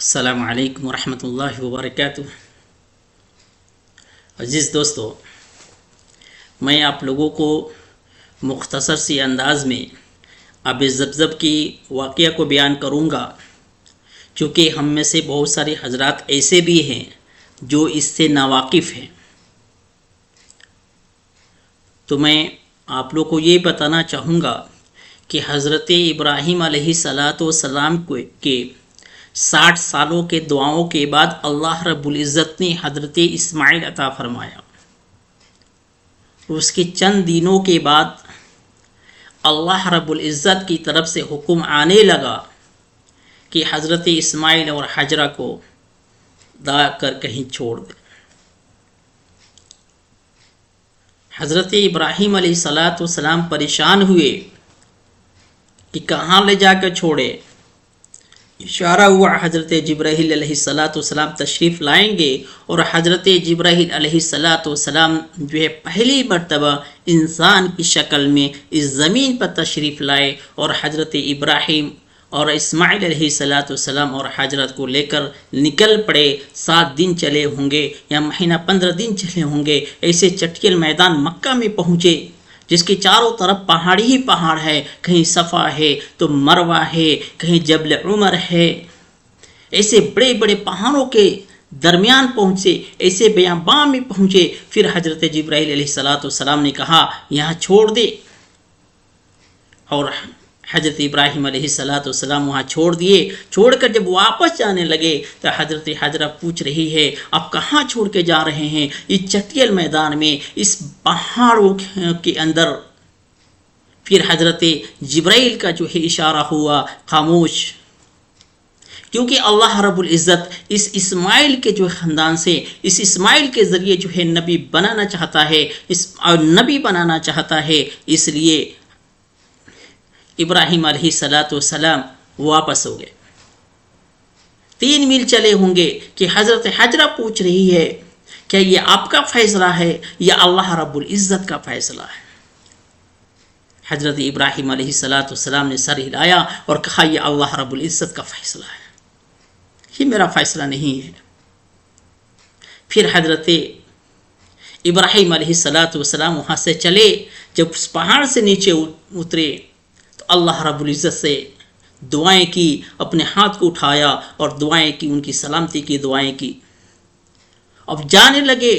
السلام علیکم ورحمۃ اللہ وبرکاتہ۔ عزیز دوستو، میں آپ لوگوں کو مختصر سی انداز میں آب زمزم کی واقعہ کو بیان کروں گا، چونکہ ہم میں سے بہت سارے حضرات ایسے بھی ہیں جو اس سے ناواقف ہیں۔ تو میں آپ لوگ کو یہ بتانا چاہوں گا کہ حضرت ابراہیم علیہ السلام کے 60 سالوں کے دعاؤں کے بعد اللہ رب العزت نے حضرت اسماعیل عطا فرمایا۔ اس کے چند دنوں کے بعد اللہ رب العزت کی طرف سے حکم آنے لگا کہ حضرت اسماعیل اور حجرہ کو دا کر کہیں چھوڑ دے۔ حضرت ابراہیم علیہ السلام پریشان ہوئے کہ کہاں لے جا کر چھوڑے۔ اشارہ ہوا حضرت جبرائیل علیہ السلام تشریف لائیں گے، اور حضرت جبرائیل علیہ السلام جو ہے پہلی مرتبہ انسان کی شکل میں اس زمین پر تشریف لائے، اور حضرت ابراہیم اور اسماعیل علیہ السلام اور حضرت کو لے کر نکل پڑے۔ 7 دن چلے ہوں گے یا مہینہ 15 دن چلے ہوں گے، ایسے چٹکل میدان مکہ میں پہنچے جس کے چاروں طرف پہاڑی ہی پہاڑ ہے، کہیں صفا ہے تو مروہ ہے، کہیں جبل عمر ہے۔ ایسے بڑے بڑے پہاڑوں کے درمیان پہنچے، ایسے بیاباں میں پہنچے۔ پھر حضرت جبرائیل علیہ السلام نے کہا یہاں چھوڑ دے، اور حضرت ابراہیم علیہ السلام وہاں چھوڑ دیے۔ چھوڑ کر جب واپس جانے لگے تو حضرت حجرہ پوچھ رہی ہے آپ کہاں چھوڑ کے جا رہے ہیں؟ اس چٹیل میدان میں، اس پہاڑوں کے اندر۔ پھر حضرت جبرائیل کا جو ہے اشارہ ہوا خاموش، کیونکہ اللہ رب العزت اس اسماعیل کے جو خاندان سے، اس اسماعیل کے ذریعے جو ہے نبی بنانا چاہتا ہے، نبی بنانا چاہتا ہے۔ اس لیے ابراہیم علیہ السلام واپس ہو گئے۔ 3 میل چلے ہوں گے کہ حضرت حجرہ پوچھ رہی ہے کیا یہ آپ کا فیصلہ ہے یا اللہ رب العزت کا فیصلہ ہے؟ حضرت ابراہیم علیہ السلام نے سر ہلایا اور کہا یہ اللہ رب العزت کا فیصلہ ہے، یہ میرا فیصلہ نہیں ہے۔ پھر حضرت ابراہیم علیہ السلام وہاں سے چلے۔ جب اس پہاڑ سے نیچے اترے تو اللہ رب العزت سے دعائیں کی، اپنے ہاتھ کو اٹھایا اور دعائیں کی، ان کی سلامتی کی دعائیں کی۔ اب جانے لگے،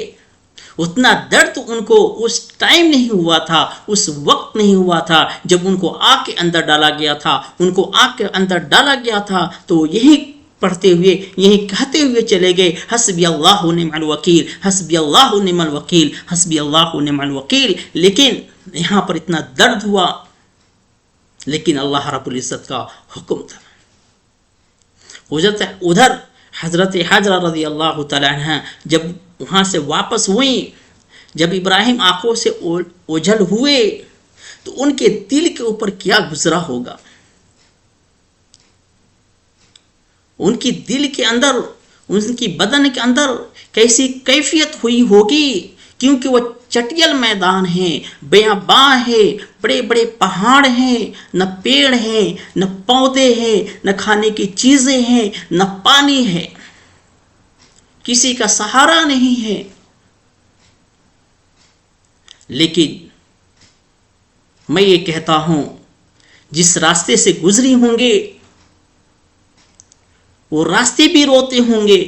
اتنا درد ان کو اس ٹائم نہیں ہوا تھا، اس وقت نہیں ہوا تھا جب ان کو آگ کے اندر ڈالا گیا تھا۔ ان کو آگ کے اندر ڈالا گیا تھا تو یہی پڑھتے ہوئے، یہی کہتے ہوئے چلے گئے حسبی اللہ ونعم الوکیل، حسبی اللہ ونعم الوکیل، حسبی اللہ ونعم الوکیل۔ لیکن یہاں پر اتنا درد ہوا، لیکن اللہ رب العزت کا حکم تھا۔ ادھر حضرت حجرہ رضی اللہ تعالی عنہ جب وہاں سے واپس ہوئیں، جب ابراہیم آنکھوں سے اوجھل ہوئے تو ان کے دل کے اوپر کیا گزرا ہوگا، ان کی دل کے اندر، ان کی بدن کے اندر کیسی کیفیت ہوئی ہوگی، کیونکہ وہ چٹیل میدان ہیں، بیاباں ہے، بڑے بڑے پہاڑ ہیں، نہ پیڑ ہیں، نہ پودے ہیں، نہ کھانے کی چیزیں ہیں، نہ پانی ہے، کسی کا سہارا نہیں ہے۔ لیکن میں یہ کہتا ہوں جس راستے سے گزری ہوں گے وہ راستے بھی روتے ہوں گے،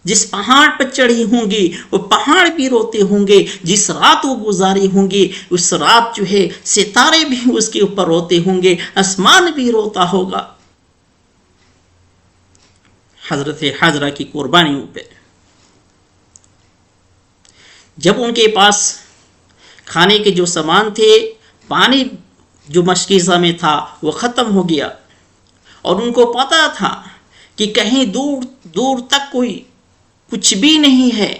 جس پہاڑ پر چڑھی ہوں گی وہ پہاڑ بھی روتے ہوں گے، جس رات وہ گزاری ہوں گی اس رات جو ہے ستارے بھی اس کے اوپر روتے ہوں گے، آسمان بھی روتا ہوگا حضرت حجرہ کی قربانیوں پہ۔ جب ان کے پاس کھانے کے جو سامان تھے، پانی جو مشکیزہ میں تھا وہ ختم ہو گیا، اور ان کو پتا تھا کہ کہیں دور دور تک کوئی کچھ بھی نہیں ہے،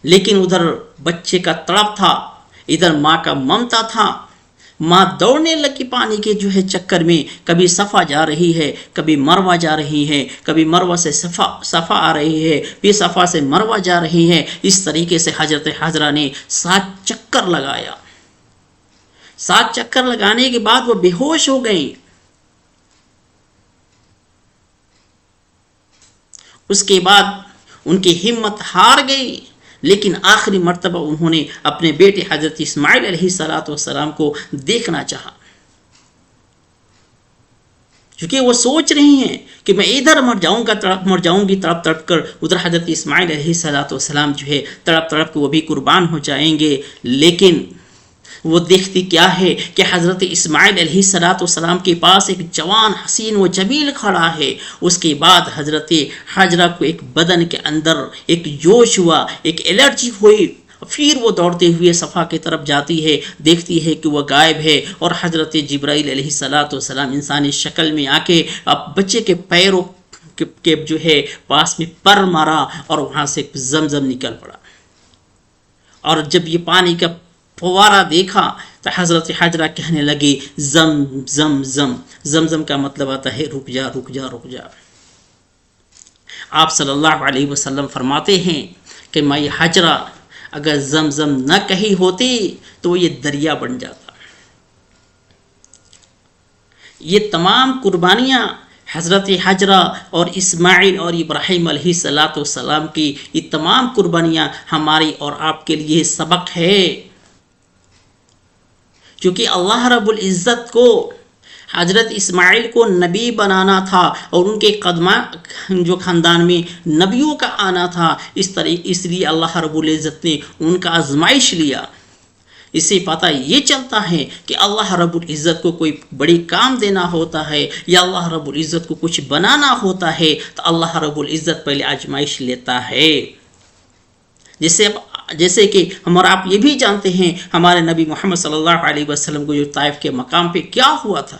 لیکن ادھر بچے کا تڑپ تھا، ادھر ماں کا ممتا تھا۔ ماں دوڑنے لگی پانی کے جو ہے چکر میں، کبھی صفا جا رہی ہے، کبھی مروہ جا رہی ہے، کبھی مروہ سے صفا آ رہی ہے، پھر صفا سے مروہ جا رہی ہے۔ اس طریقے سے حضرت حجرہ نے 7 چکر لگایا۔ 7 چکر لگانے کے بعد وہ بے ہوش ہو گئی۔ اس کے بعد ان کی ہمت ہار گئی، لیکن آخری مرتبہ انہوں نے اپنے بیٹے حضرت اسماعیل علیہ السلام کو دیکھنا چاہا، کیونکہ وہ سوچ رہی ہیں کہ میں ادھر مر جاؤں گی تڑپ تڑپ کر، ادھر حضرت اسماعیل علیہ السلام جو ہے تڑپ تڑپ کے وہ بھی قربان ہو جائیں گے۔ لیکن وہ دیکھتی کیا ہے کہ حضرت اسماعیل علیہ السلام کے پاس ایک جوان حسین و جمیل کھڑا ہے۔ اس کے بعد حضرت حجرہ کو ایک بدن کے اندر ایک جوش ہوا، ایک الرجی ہوئی، پھر وہ دوڑتے ہوئے صفا کی طرف جاتی ہے، دیکھتی ہے کہ وہ غائب ہے، اور حضرت جبرائیل علیہ السلام انسانی شکل میں آ کے اب بچے کے پیروں کے جو ہے پاس میں پر مارا، اور وہاں سے زمزم نکل پڑا۔ اور جب یہ پانی کا فوارہ دیکھا تو حضرت حجرہ کہنے لگی زم زم زم، زمزم کا مطلب آتا ہے رک جا رک جا رک جا۔ آپ صلی اللہ علیہ وسلم فرماتے ہیں کہ میں حجرہ اگر زمزم نہ کہی ہوتی تو یہ دریا بن جاتا۔ یہ تمام قربانیاں حضرت حجرہ اور اسماعیل اور ابراہیم علیہ السلام کی یہ تمام قربانیاں ہماری اور آپ کے لیے سبق ہے، کیونکہ اللہ رب العزت کو حضرت اسماعیل کو نبی بنانا تھا، اور ان کے جو خاندان میں نبیوں کا آنا تھا، اس لیے اللہ رب العزت نے ان کا آزمائش لیا۔ اس سے پتہ یہ چلتا ہے کہ اللہ رب العزت کو کوئی بڑی کام دینا ہوتا ہے یا اللہ رب العزت کو کچھ بنانا ہوتا ہے تو اللہ رب العزت پہلے آزمائش لیتا ہے۔ جیسے کہ ہم اور آپ یہ بھی جانتے ہیں ہمارے نبی محمد صلی اللہ علیہ وسلم کو جو طائف کے مقام پہ کیا ہوا تھا،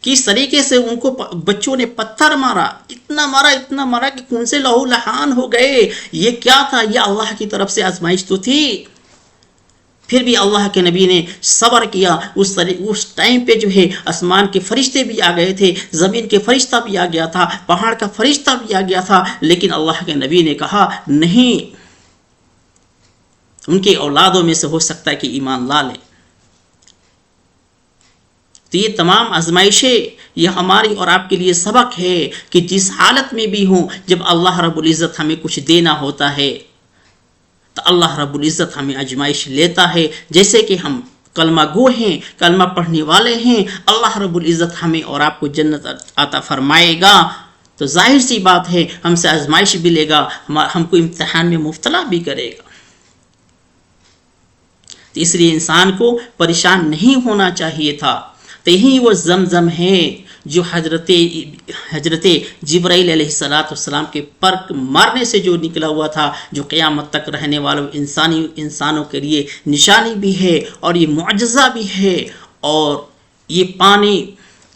کس طریقے سے ان کو بچوں نے پتھر مارا، اتنا مارا کہ خون سے لہو لہان ہو گئے۔ یہ کیا تھا؟ یہ اللہ کی طرف سے آزمائش تو تھی۔ پھر بھی اللہ کے نبی نے صبر کیا۔ اس ٹائم پہ جو ہے آسمان کے فرشتے بھی آ گئے تھے، زمین کے فرشتہ بھی آ گیا تھا، پہاڑ کا فرشتہ بھی آ گیا تھا، لیکن اللہ کے نبی نے کہا نہیں، ان کے اولادوں میں سے ہو سکتا ہے کہ ایمان لا لے۔ تو یہ تمام آزمائشیں یہ ہماری اور آپ کے لیے سبق ہے کہ جس حالت میں بھی ہوں، جب اللہ رب العزت ہمیں کچھ دینا ہوتا ہے تو اللہ رب العزت ہمیں آزمائش لیتا ہے۔ جیسے کہ ہم کلمہ گو ہیں، کلمہ پڑھنے والے ہیں، اللہ رب العزت ہمیں اور آپ کو جنت عطا فرمائے گا، تو ظاہر سی بات ہے ہم سے آزمائش بھی لے گا، ہم کو امتحان میں مبتلا بھی کرے گا۔ تو اس لیے انسان کو پریشان نہیں ہونا چاہیے تھا۔ تو یہی وہ زمزم ہے جو حضرت جبرائیل علیہ السلام کے پر مارنے سے جو نکلا ہوا تھا، جو قیامت تک رہنے والوں انسانوں کے لیے نشانی بھی ہے اور یہ معجزہ بھی ہے، اور یہ پانی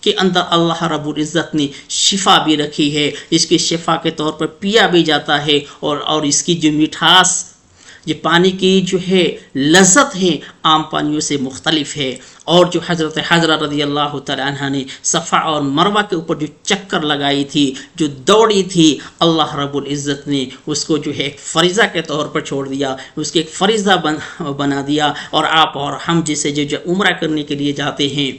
کے اندر اللہ رب العزت نے شفا بھی رکھی ہے، اس کی شفا کے طور پر پیا بھی جاتا ہے، اور اس کی جو مٹھاس، یہ پانی کی جو ہے لذت ہے عام پانیوں سے مختلف ہے۔ اور جو حضرت حجرہ رضی اللہ تعالی عنہ نے صفا اور مروہ کے اوپر جو چکر لگائی تھی، جو دوڑی تھی، اللہ رب العزت نے اس کو جو ہے ایک فریضہ کے طور پر چھوڑ دیا، اس کے ایک فریضہ بنا دیا۔ اور آپ اور ہم جیسے جو عمرہ کرنے کے لیے جاتے ہیں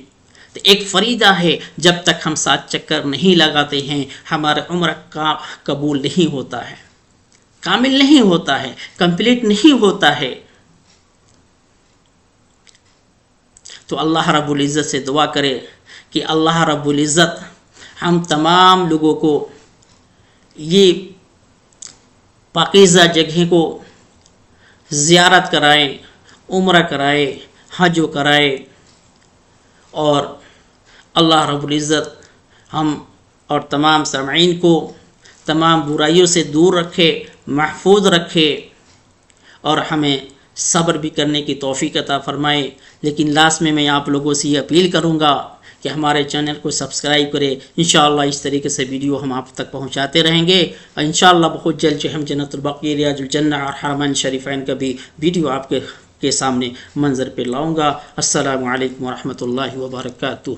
تو ایک فریضہ ہے، جب تک ہم 7 چکر نہیں لگاتے ہیں ہمارا عمرہ قبول نہیں ہوتا ہے، کامل نہیں ہوتا ہے، کمپلیٹ نہیں ہوتا ہے۔ تو اللہ رب العزت سے دعا کرے کہ اللہ رب العزت ہم تمام لوگوں کو یہ پاکیزہ جگہ کو زیارت کرائے، عمرہ کرائے، حج کرائے، اور اللہ رب العزت ہم اور تمام سامعین کو تمام برائیوں سے دور رکھے، محفوظ رکھے، اور ہمیں صبر بھی کرنے کی توفیق عطا فرمائے۔ لیکن لاسٹ میں آپ لوگوں سے یہ اپیل کروں گا کہ ہمارے چینل کو سبسکرائب کرے۔ انشاءاللہ اس طریقے سے ویڈیو ہم آپ تک پہنچاتے رہیں گے، اور انشاءاللہ بہت جلد ہم جنت البقیع، ریاض الجنہ اور حرمین شریفین کا بھی ویڈیو آپ کے سامنے منظر پہ لاؤں گا۔ السلام علیکم ورحمۃ اللہ وبرکاتہ۔